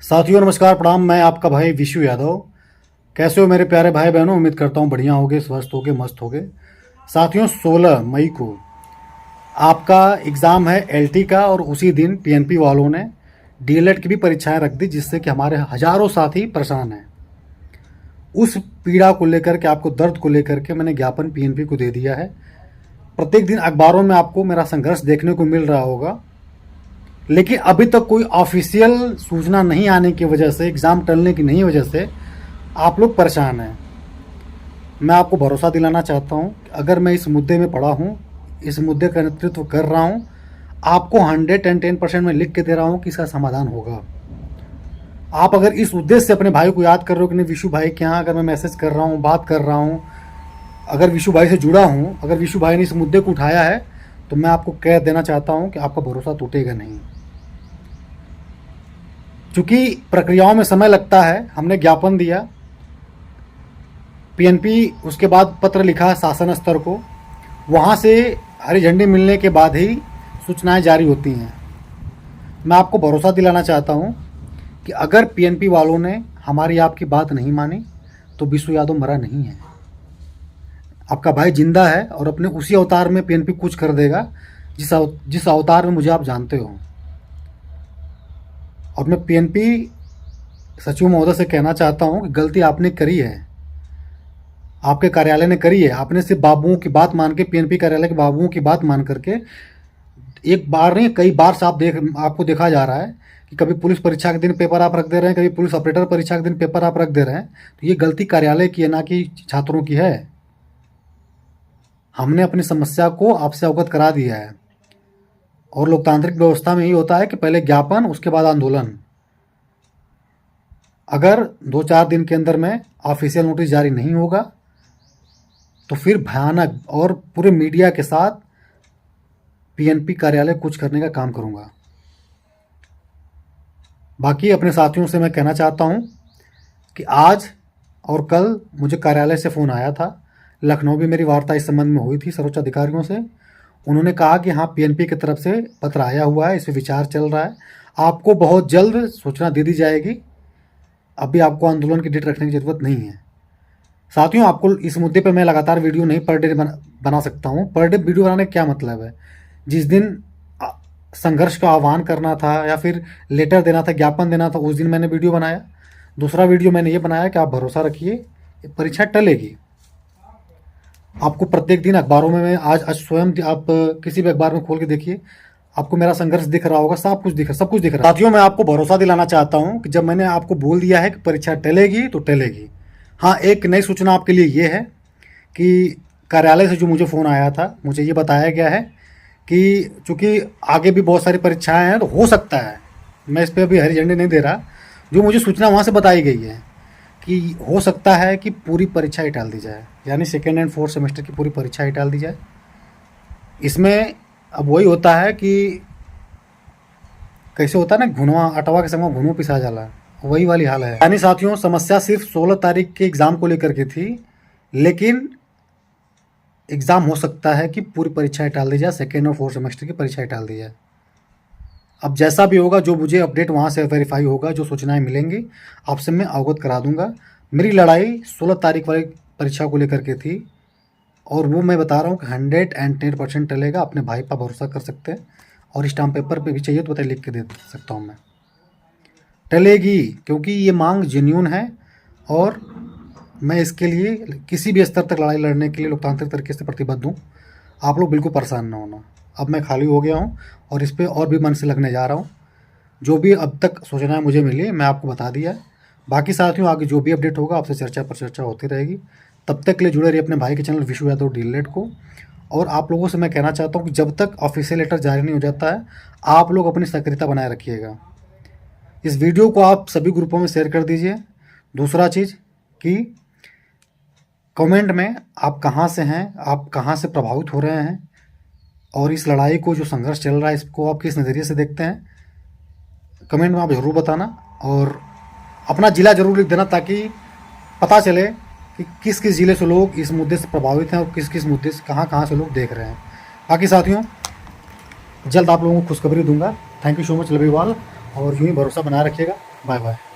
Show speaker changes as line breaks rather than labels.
साथियों नमस्कार प्रणाम। मैं आपका भाई विशु यादव। कैसे हो मेरे प्यारे भाई बहनों? उम्मीद करता हूँ बढ़िया होगे, स्वस्थ होगे, मस्त होगे। साथियों 16 मई को आपका एग्ज़ाम है एलटी का, और उसी दिन पीएनपी वालों ने डीएलएड की भी परीक्षाएं रख दी, जिससे कि हमारे हज़ारों साथी परेशान हैं। उस पीड़ा को लेकर के, आपको दर्द को लेकर के मैंने ज्ञापन पीएनपी को दे दिया है। प्रत्येक दिन अखबारों में आपको मेरा संघर्ष देखने को मिल रहा होगा, लेकिन अभी तक कोई ऑफिशियल सूचना नहीं आने की वजह से, एग्ज़ाम टलने की नहीं वजह से आप लोग परेशान हैं। मैं आपको भरोसा दिलाना चाहता हूं कि अगर मैं इस मुद्दे में पड़ा हूं, इस मुद्दे का नेतृत्व कर रहा हूं, आपको 110% मैं लिख के दे रहा हूं कि इसका समाधान होगा। आप अगर इस उद्देश्य से अपने भाई को याद कर रहे हो कि नहीं, विशु भाई के यहाँ अगर मैं मैसेज कर रहा हूँ, बात कर रहा हूँ, अगर विशु भाई से जुड़ा हूँ, अगर विशु भाई ने इस मुद्दे को उठाया है, तो मैं आपको कह देना चाहता हूँ कि आपका भरोसा टूटेगा नहीं। चूँकि प्रक्रियाओं में समय लगता है, हमने ज्ञापन दिया, पीएनपी उसके बाद पत्र लिखा शासन स्तर को, वहाँ से हरी झंडी मिलने के बाद ही सूचनाएं जारी होती हैं। मैं आपको भरोसा दिलाना चाहता हूँ कि अगर पीएनपी वालों ने हमारी आपकी बात नहीं मानी, तो विशु यादव मरा नहीं है। आपका भाई जिंदा है और अपने उसी अवतार में पीएनपी कुछ कर देगा जिस अवतार में मुझे आप जानते हो। और मैं पीएनपी सचिव महोदय से कहना चाहता हूं कि गलती आपने करी है, आपके कार्यालय ने करी है। आपने सिर्फ बाबुओं की बात मान के, पीएनपी कार्यालय के बाबुओं की बात मान करके, एक बार नहीं कई बार से आपको देखा जा रहा है कि कभी पुलिस परीक्षा के दिन पेपर आप रख दे रहे हैं, कभी पुलिस ऑपरेटर परीक्षा के दिन पेपर आप रख दे रहे हैं। तो ये गलती कार्यालय की है, ना कि छात्रों की है। हमने अपनी समस्या को आपसे अवगत करा दिया है, और लोकतांत्रिक व्यवस्था में यही होता है कि पहले ज्ञापन, उसके बाद आंदोलन। अगर 2-4 दिन के अंदर में ऑफिशियल नोटिस जारी नहीं होगा, तो फिर भयानक और पूरे मीडिया के साथ पीएनपी कार्यालय कुछ करने का काम करूंगा। बाकी अपने साथियों से मैं कहना चाहता हूं कि आज और कल मुझे कार्यालय से फ़ोन आया था। लखनऊ भी मेरी वार्ता इस संबंध में हुई थी सर्वोच्च अधिकारियों से। उन्होंने कहा कि हाँ, पीएनपी की तरफ से पत्र आया हुआ है, इस पर विचार चल रहा है, आपको बहुत जल्द सूचना दे दी जाएगी। अभी आपको आंदोलन की डेट रखने की ज़रूरत नहीं है। साथियों, आपको इस मुद्दे पे मैं लगातार वीडियो नहीं पर डे बना सकता हूँ। पर डे वीडियो बनाने का क्या मतलब है? जिस दिन संघर्ष का आह्वान करना था या फिर लेटर देना था, ज्ञापन देना था, उस दिन मैंने वीडियो बनाया। दूसरा वीडियो मैंने ये बनाया कि आप भरोसा रखिए, परीक्षा टलेगी। आपको प्रत्येक दिन अखबारों में मैं आज स्वयं, आप किसी भी अखबार में खोल के देखिए, आपको मेरा संघर्ष दिख रहा होगा, सब कुछ दिख रहा है। साथियों, मैं आपको भरोसा दिलाना चाहता हूं कि जब मैंने आपको बोल दिया है कि परीक्षा टलेगी तो टलेगी। हाँ, एक नई सूचना आपके लिए ये है कि कार्यालय से जो मुझे फ़ोन आया था, मुझे ये बताया गया है कि चूँकि आगे भी बहुत सारी परीक्षाएँ हैं, तो हो सकता है, मैं इस पर अभी हरी झंडी नहीं दे रहा, जो मुझे सूचना वहाँ से बताई गई है कि हो सकता है कि पूरी परीक्षा ही टाल दी जाए, यानी 2nd एंड 4th सेमेस्टर की पूरी परीक्षा ही टाल दी जाए। इसमें अब वही होता है कि कैसे होता है ना, घुनवा अटवा के संग घुनो पिसा जाला, वही वाली हाल है। यानी साथियों, समस्या सिर्फ 16 तारीख के एग्ज़ाम को लेकर के थी, लेकिन एग्ज़ाम हो सकता है कि पूरी परीक्षाएं टाल दी जाए, 2nd और 4th सेमेस्टर की परीक्षाएं टाल दी जाए। अब जैसा भी होगा, जो मुझे अपडेट वहाँ से वेरीफाई होगा, जो सूचनाएं मिलेंगी, आपसे मैं अवगत करा दूंगा। मेरी लड़ाई 16 तारीख वाली परीक्षा को लेकर के थी, और वो मैं बता रहा हूँ कि 110% टलेगा। अपने भाई पर भरोसा कर सकते हैं, और स्टाम्प पेपर पे भी चाहिए तो बताइए, लिख के दे सकता हूँ मैं। टलेगी, क्योंकि ये मांग जेन्यून है, और मैं इसके लिए किसी भी स्तर तक लड़ाई लड़ने के लिए लोकतांत्रिक तरीके से प्रतिबद्ध हूँ। आप लोग बिल्कुल परेशान ना होना। अब मैं खाली हो गया हूँ, और इस पर और भी मन से लगने जा रहा हूँ। जो भी अब तक सूचनाएं मुझे मिली, मैं आपको बता दिया है। बाकी साथियों, आगे जो भी अपडेट होगा, आपसे चर्चा पर चर्चा होती रहेगी। तब तक के लिए जुड़े रहिए अपने भाई के चैनल विशु यादव डीएलएड को। और आप लोगों से मैं कहना चाहता हूँ कि जब तक ऑफिशियल लेटर जारी नहीं हो जाता है, आप लोग अपनी सक्रियता बनाए रखिएगा। इस वीडियो को आप सभी ग्रुपों में शेयर कर दीजिए। दूसरा चीज़ कि कमेंट में आप कहाँ से हैं, आप कहाँ से प्रभावित हो रहे हैं, और इस लड़ाई को, जो संघर्ष चल रहा है, इसको आप किस नज़रिए से देखते हैं, कमेंट में आप ज़रूर बताना। और अपना ज़िला ज़रूर लिख देना, ताकि पता चले कि किस किस ज़िले से लोग इस मुद्दे से प्रभावित हैं, और किस किस मुद्दे से कहाँ से लोग देख रहे हैं। बाकी साथियों, जल्द आप लोगों को खुशखबरी दूंगा। Thank you so much, love you all, और यूँ ही भरोसा बनाए रखिएगा। Bye bye.